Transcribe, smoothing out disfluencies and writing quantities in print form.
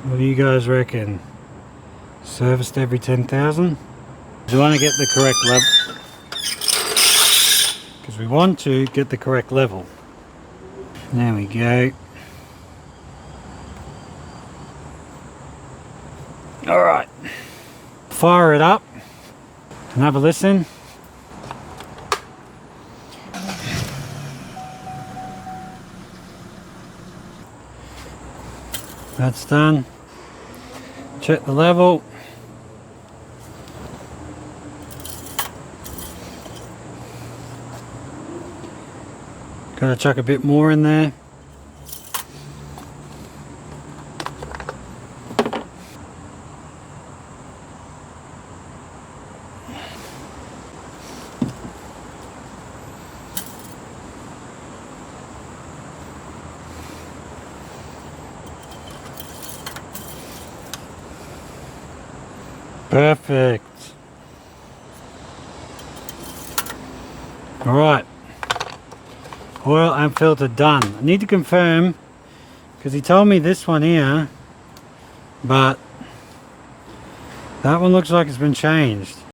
What do you guys reckon? Serviced every 10,000? Do you want to get the correct level? Because we want to get the correct level. There we go. Alright. Fire it up and have a listen. That's done. Check the level. Gotta chuck a bit more in there. Perfect. Alright. Oil and filter done. I need to confirm because he told me this one here, but that one looks like it's been changed.